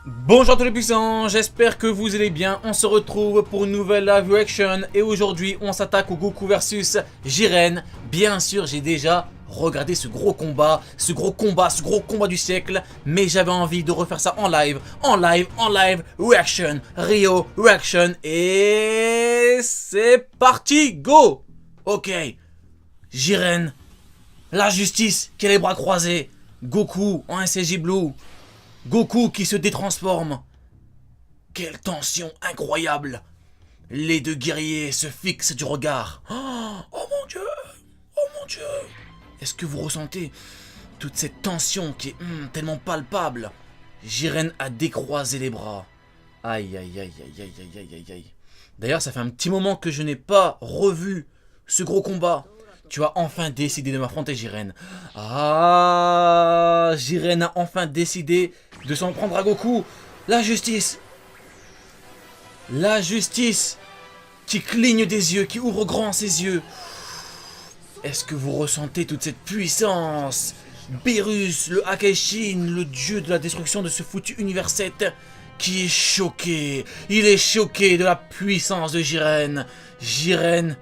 Bonjour à tous les puissants, j'espère que vous allez bien. On se retrouve pour une nouvelle live reaction et aujourd'hui on s'attaque au Goku versus Jiren. Bien sûr, j'ai déjà regardé ce gros combat du siècle, mais j'avais envie de refaire ça en live, reaction, Rio, reaction et c'est parti, go. Ok, Jiren, la justice qui a les bras croisés, Goku en SSJ Blue. Goku qui se détransforme. Quelle tension incroyable. Les deux guerriers se fixent du regard. Oh mon Dieu. Oh mon Dieu. Est-ce que vous ressentez toute cette tension qui est tellement palpable? Jiren a décroisé les bras. Aïe aïe aïe aïe aïe aïe aïe aïe aïe. D'ailleurs, ça fait un petit moment que je n'ai pas revu ce gros combat. Tu as enfin décidé de m'affronter, Jiren. Ah, Jiren a enfin décidé de s'en prendre à Goku. La justice. La justice qui cligne des yeux, qui ouvre grand ses yeux. Est-ce que vous ressentez toute cette puissance? Beerus, le Akeishin, le dieu de la destruction de ce foutu univers 7, qui est choqué. Il est choqué de la puissance de Jiren. Jiren,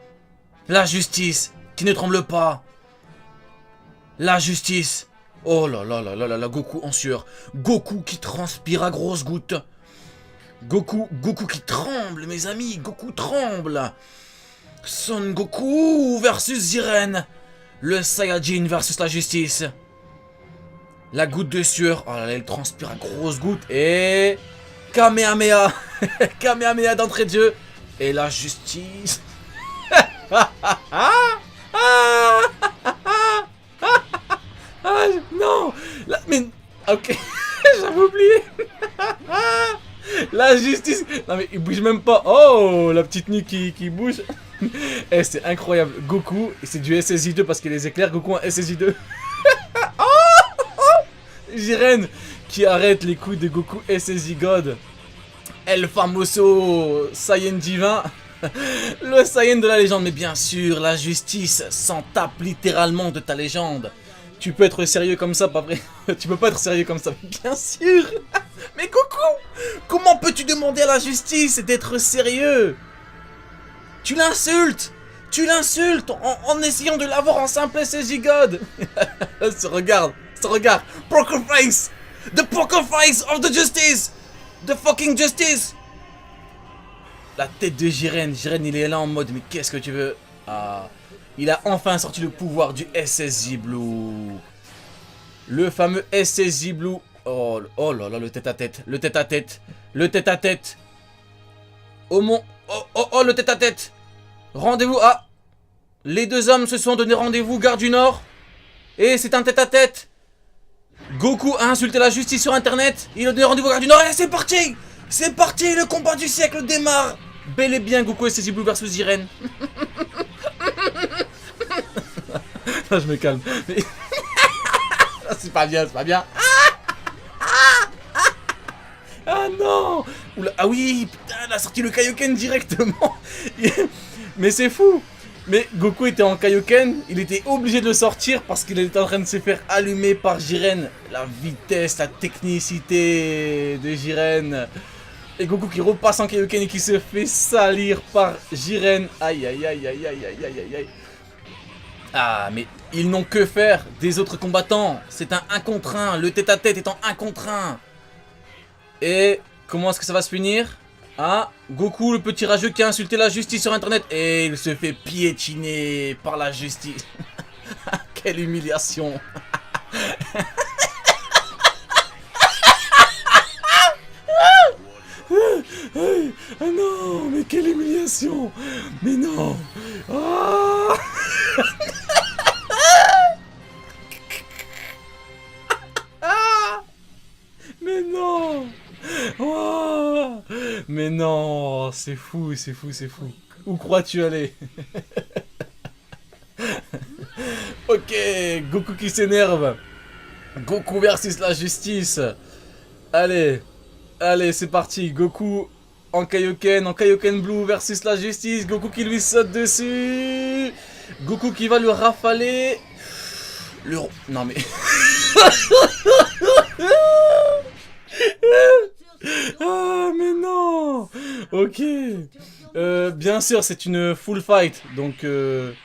la justice qui ne tremble pas. La justice. Oh là là là là là là, Goku en sueur. Goku qui transpire à grosses gouttes. Goku qui tremble, mes amis. Goku tremble. Son Goku versus Jiren. Le Saiyajin versus la justice. La goutte de sueur. Oh là là, elle transpire à grosses gouttes. Et... Kamehameha. Kamehameha d'entrée de jeu. Et la justice... non. Mais... Ok. J'avais oublié. La justice. Non mais il bouge même pas. Oh, la petite nuque qui bouge. Eh, c'est incroyable. Goku, c'est du SSJ2 parce qu'il les éclaire. Goku en SSJ2. Jiren qui arrête les coups de Goku SSJ God. El famoso Saiyan divin. Le Saiyan de la légende. Mais bien sûr, la justice s'en tape littéralement de ta légende. Tu peux être sérieux comme ça, pas vrai? Tu peux pas être sérieux comme ça, bien sûr. Mais Goku, comment peux-tu demander à la justice d'être sérieux? Tu l'insultes. Tu l'insultes en essayant de l'avoir en simple SSJ God. Ce regard. Poker face. The poker face of the justice. The fucking justice. La tête de Jiren. Jiren, il est là en mode, mais qu'est-ce que tu veux? Ah, il a enfin sorti le pouvoir du SSJ Blue. Le fameux SSJ Blue. Oh, oh là là, le tête-à-tête. Le tête-à-tête. Le tête-à-tête. Oh mon... Oh, le tête-à-tête. Rendez-vous. Ah, les deux hommes se sont donné rendez-vous, gare du Nord. Et c'est un tête-à-tête. Goku a insulté la justice sur internet. Il a donné rendez-vous, gare du Nord. Et c'est parti. C'est parti, le combat du siècle démarre. Bel et bien Goku SSJ Blue versus Jiren. Là, je me calme. Mais... c'est pas bien, c'est pas bien. Ah non. Oula, ah oui, putain, elle a sorti le Kaioken directement. Mais c'est fou. Mais Goku était en Kaioken, il était obligé de le sortir parce qu'il était en train de se faire allumer par Jiren. La vitesse, la technicité de Jiren. Et Goku qui repasse en Kaioken et qui se fait salir par Jiren. Aïe aïe aïe aïe aïe aïe aïe aïe aïe. Ah, mais ils n'ont que faire des autres combattants. C'est un 1 contre 1. Le tête-à-tête est en 1 contre 1. Et comment est-ce que ça va se finir? Ah, Goku, le petit rageux qui a insulté la justice sur internet. Et il se fait piétiner par la justice. Quelle humiliation. Ah non, mais quelle humiliation. Mais non. Ah. Mais non. Oh, mais non, c'est fou, c'est fou, c'est fou. Où crois-tu aller? Ok, Goku qui s'énerve. Goku versus la justice. Allez, allez, c'est parti. Goku en Kaioken Blue versus la justice. Goku qui lui saute dessus. Goku qui va lui rafaler. Non mais... Ah, mais non. Ok. Bien sûr, c'est une full fight. Donc,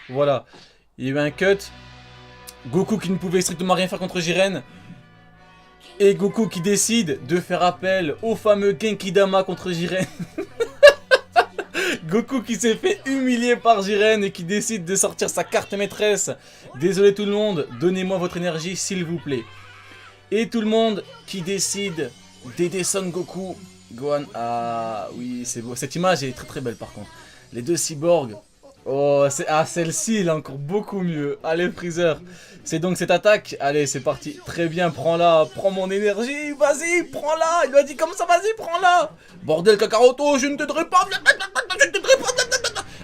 voilà. Il y a eu un cut. Goku qui ne pouvait strictement rien faire contre Jiren. Et Goku qui décide de faire appel au fameux Genkidama contre Jiren. Goku qui s'est fait humilier par Jiren et qui décide de sortir sa carte maîtresse. Désolé tout le monde, donnez-moi votre énergie s'il vous plaît. Et tout le monde qui décide d'aider Son Goku. Gohan, ah oui c'est beau. Cette image est très très belle par contre. Les deux cyborgs. Oh, celle-ci elle est encore beaucoup mieux. Allez Freezer. C'est donc cette attaque. Allez c'est parti. Très bien, prends-la. Prends mon énergie. Vas-y, prends-la. Il lui a dit comme ça, vas-y, prends-la. Bordel Kakaroto, je ne t'aiderai pas. Je ne t'aiderai pas.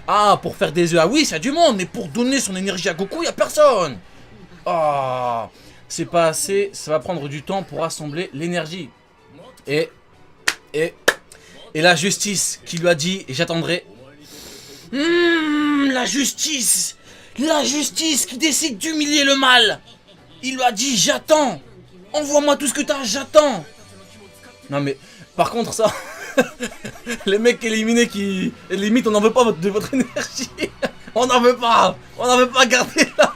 Ah, pour faire des œufs. Ah oui, c'est du monde. Mais pour donner son énergie à Goku, il n'y a personne. Ah, c'est pas assez. Ça va prendre du temps pour assembler l'énergie. Et la justice qui lui a dit, et j'attendrai. La justice qui décide d'humilier le mal. Il lui a dit j'attends. Envoie-moi tout ce que t'as, j'attends. Non mais, par contre ça, les mecs éliminés qui, limite on n'en veut pas de votre énergie. On n'en veut pas, gardez-la.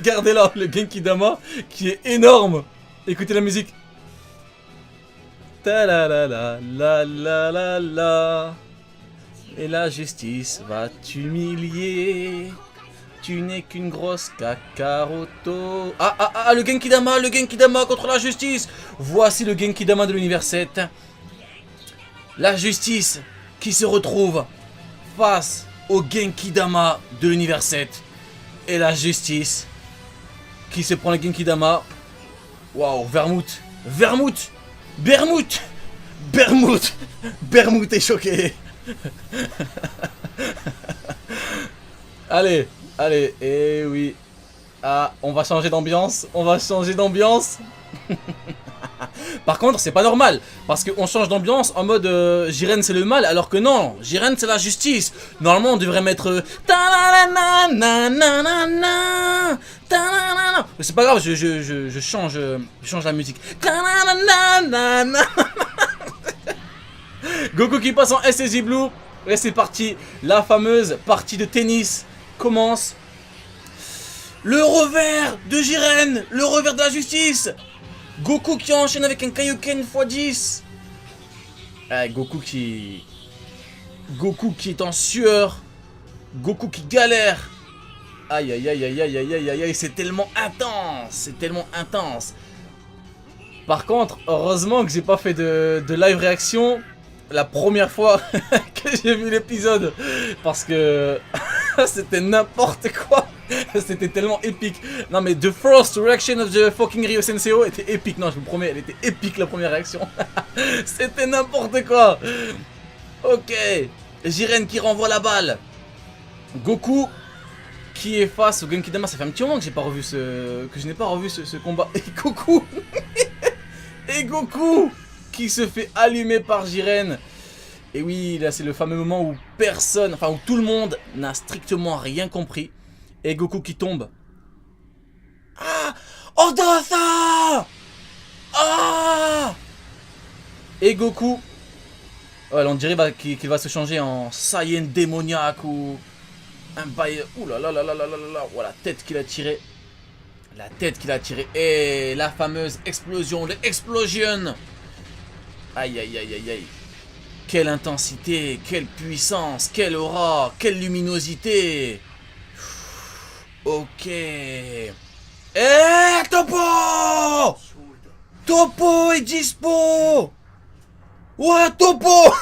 Gardez-la, le Genkidama qui est énorme. Écoutez la musique. Ta la la la la la la la. Et la justice va t'humilier. Tu n'es qu'une grosse Kakaroto. Le Genkidama contre la justice. Voici le Genkidama de l'univers 7. La justice qui se retrouve face au Genkidama de l'univers 7. Et la justice qui se prend le Genkidama. Waouh, Vermouth est choqué. Allez, et oui. Ah, on va changer d'ambiance. Par contre, c'est pas normal. Parce qu'on change d'ambiance en mode Jiren c'est le mal, alors que non, Jiren c'est la justice. Normalement, on devrait mettre. Mais c'est pas grave, je change la musique. Goku qui passe en SSJ Blue. Et c'est parti. La fameuse partie de tennis commence. Le revers de Jiren. Le revers de la justice. Goku qui enchaîne avec un Kaioken x10. Goku qui est en sueur. Goku qui galère. Aïe, c'est tellement intense. Par contre, heureusement que j'ai pas fait de live réaction la première fois que j'ai vu l'épisode. Parce que c'était n'importe quoi. C'était tellement épique. Non mais the first reaction of the fucking Ryo Senseo était épique. Non, je vous promets, elle était épique la première réaction. C'était n'importe quoi. Ok. Jiren qui renvoie la balle. Goku qui est face au Genkidama. Ça fait un petit moment que je n'ai pas revu ce combat. Et Goku qui se fait allumer par Jiren. Et oui, là c'est le fameux moment où où tout le monde n'a strictement rien compris. Et Goku qui tombe. Ah, Odasa. Ah. Et Goku, on dirait qu'il va se changer en Saiyan démoniaque ou un bail. Ouh là là là là là là là. Voilà, la tête qu'il a tirée. Et la fameuse explosion, l'explosion. Aïe. Quelle intensité, quelle puissance, quelle aura, quelle luminosité. Ok. Topo! Topo est dispo! Ouais, Topo!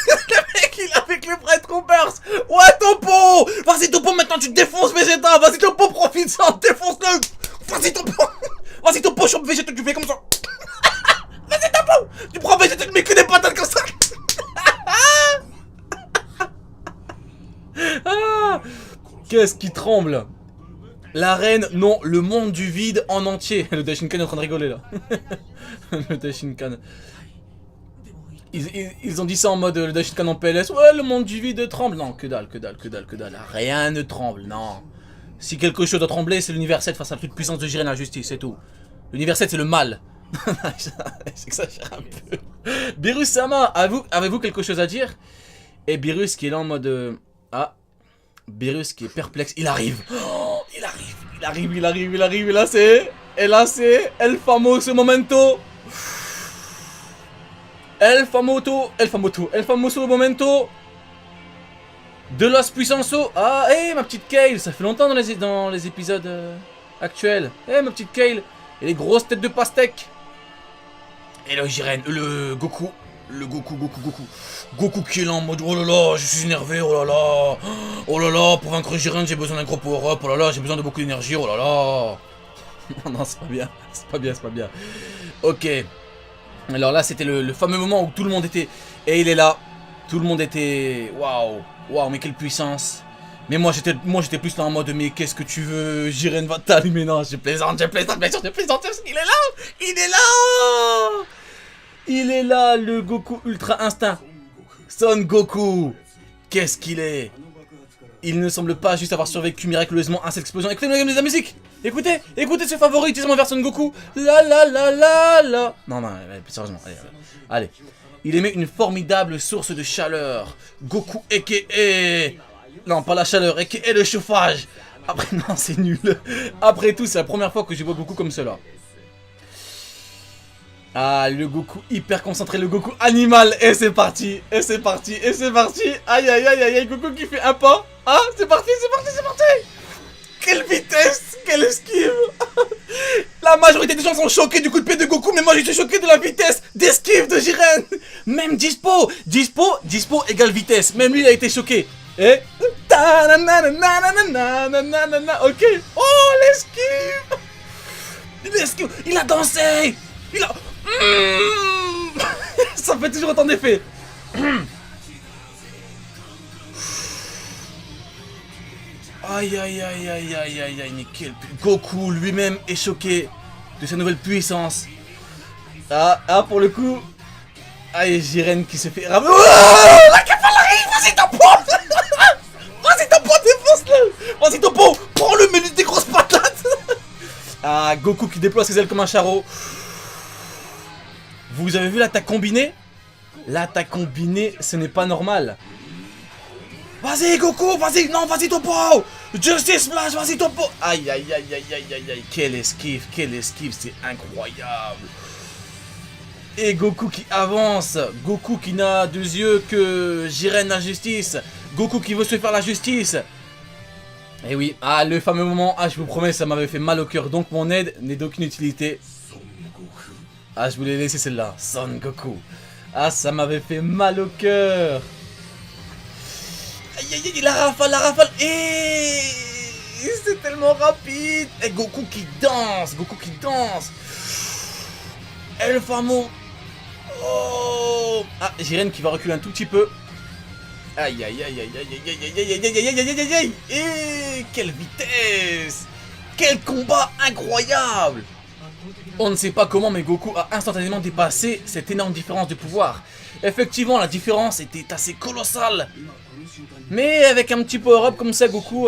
Le mec, il est avec le Pride Troopers! Ouais, Topo! Vas-y, Topo, maintenant tu défonces Vegeta! Vas-y, Topo, profite-en! Défonce-le! Vas-y, Topo! Vas-y, Topo, chope Vegeta, tu fais comme ça! Vas-y, Topo! Tu prends Vegeta, tu mets que des patates comme ça! Qu'est-ce qui tremble? L'arène, non, le monde du vide en entier. Le Daishinkan est en train de rigoler là. Le Daishinkan. Ils ont dit ça en mode le Daishinkan en PLS. Ouais, le monde du vide tremble. Non, que dalle. Rien ne tremble, non. Si quelque chose doit trembler, c'est l'univers 7 face à la toute puissance de Jiren à la justice, c'est tout. L'univers 7, c'est le mal. J'exagère un peu. Beerus-sama, avez-vous quelque chose à dire? Et Beerus qui est là en mode... Ah, Beerus qui est perplexe. Il arrive. Oh, il arrive. Et là c'est... El famoso momento. El famoso momento. De Los Puissanceaux. Ah, hé, ma petite Kale. Ça fait longtemps dans les épisodes actuels. Hé, ma petite Kale. Et les grosses têtes de pastèque. Et le Jiren, le Goku. Le Goku. Goku qui est là en mode oh là là, je suis énervé, oh là là. Oh là là, pour vaincre Jiren, j'ai besoin d'un gros power-up, oh là là, j'ai besoin de beaucoup d'énergie, oh là là. Non, c'est pas bien. Ok. Alors là, c'était le fameux moment où tout le monde était... Et il est là. Tout le monde était... Waouh, mais quelle puissance. Mais moi j'étais plus là en mode mais qu'est-ce que tu veux, Jiren va t'allumer. Non, je plaisante, bien sûr, parce qu'il est là. Il est là, le Goku Ultra Instinct. Son Goku. Qu'est-ce qu'il est? Il ne semble pas juste avoir survécu miraculeusement à cette explosion. Écoutez la musique. Écoutez ce favoritisme envers Son Goku. La. Non, plus sérieusement, allez. Il émet une formidable source de chaleur. Goku aka... Non, pas la chaleur, aka le chauffage. Après, non, c'est nul. Après tout, c'est la première fois que je vois Goku comme cela. Ah, le Goku hyper concentré, le Goku animal. Et c'est parti. Aïe, Goku qui fait un pas. Ah, c'est parti. Quelle vitesse, quelle esquive. La majorité des gens sont choqués du coup de pied de Goku, mais moi je suis choqué de la vitesse d'esquive de Jiren. Même Dispo égale vitesse. Même lui il a été choqué. Et ok. Oh, l'esquive. Il a dansé. Ça fait toujours autant d'effet. Aïe, mais quel... Goku lui-même est choqué de sa nouvelle puissance. Ah, pour le coup... Aïe, Jiren qui se fait... Oh, la cavale arrive. Vas-y, Topo, défonce-le. Vas-y, Topo, prends-le, mets-lui des grosses patates. Ah, Goku qui déploie ses ailes comme un charreau. Vous avez vu l'attaque combinée? L'attaque combinée, ce n'est pas normal. Vas-y Goku, vas-y Topo. Justice Smash, vas-y Topo. Aïe, quelle esquive, c'est incroyable. Et Goku qui avance, Goku qui n'a deux yeux que Jiren la justice, Goku qui veut se faire la justice. Et oui, le fameux moment, je vous promets, ça m'avait fait mal au cœur, donc mon aide n'est d'aucune utilité. Je voulais laisser celle-là, Son Goku. Ça m'avait fait mal au cœur. Aïe, la rafale. Et c'est tellement rapide. Et Goku qui danse. El Famo. Oh. Jiren qui va reculer un tout petit peu. Aïe. Et quelle vitesse. Quel combat incroyable. On ne sait pas comment, mais Goku a instantanément dépassé cette énorme différence de pouvoir. Effectivement, la différence était assez colossale. Mais avec un petit power-up comme ça, Goku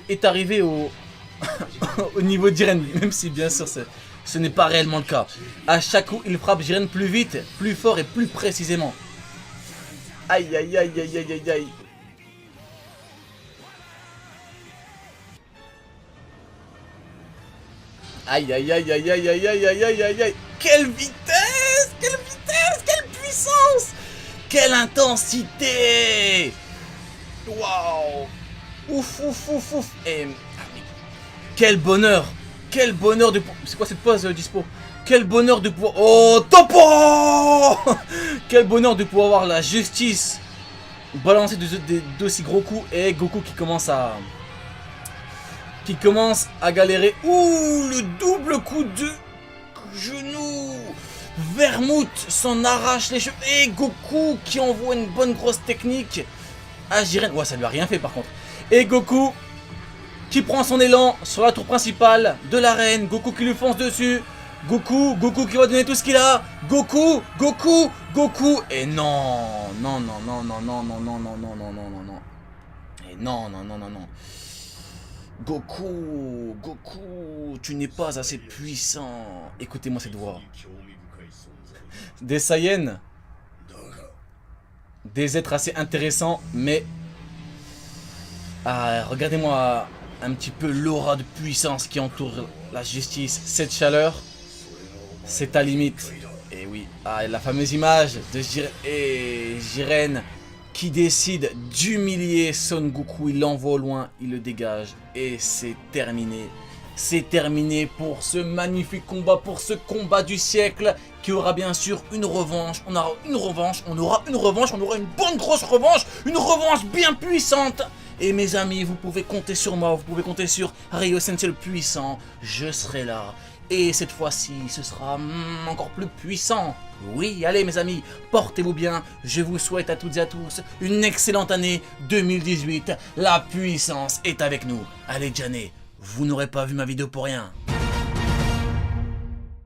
est arrivé au niveau de Jiren. Même si, bien sûr, ce n'est pas réellement le cas. À chaque coup, il frappe Jiren plus vite, plus fort et plus précisément. Aïe. Aïe. Quelle vitesse, quelle puissance, quelle intensité. Waouh. Ouf. Et quel bonheur de... C'est quoi cette pause, Dispo? Quel bonheur de pouvoir... Oh, Topo. Quel bonheur de pouvoir avoir la justice balancer d'aussi gros coups. Et Goku qui commence à galérer. Ouh, le double coup de genou. Vermouth s'en arrache les cheveux. Et Goku qui envoie une bonne grosse technique à Jiren. Ouais, ça lui a rien fait par contre. Et Goku qui prend son élan sur la tour principale de l'arène. Goku qui lui fonce dessus. Goku qui va donner tout ce qu'il a. Goku. Et non. Et non. Goku, tu n'es pas assez puissant. Écoutez-moi cette voix. Des Saiyans. Des êtres assez intéressants, mais... Ah, regardez-moi un petit peu l'aura de puissance qui entoure la justice. Cette chaleur, c'est ta limite. Et oui, ah, la fameuse image de Jiren qui décide d'humilier Son Goku. Il l'envoie au loin, il le dégage. Et c'est terminé. C'est terminé pour ce magnifique combat, pour ce combat du siècle qui aura bien sûr une revanche. On aura une revanche, on aura une bonne grosse revanche, une revanche bien puissante. Et mes amis, vous pouvez compter sur moi, vous pouvez compter sur Ryo Sensei le puissant. Je serai là. Et cette fois-ci, ce sera encore plus puissant. Oui, allez mes amis, portez-vous bien. Je vous souhaite à toutes et à tous une excellente année 2018. La puissance est avec nous. Allez Jané, vous n'aurez pas vu ma vidéo pour rien.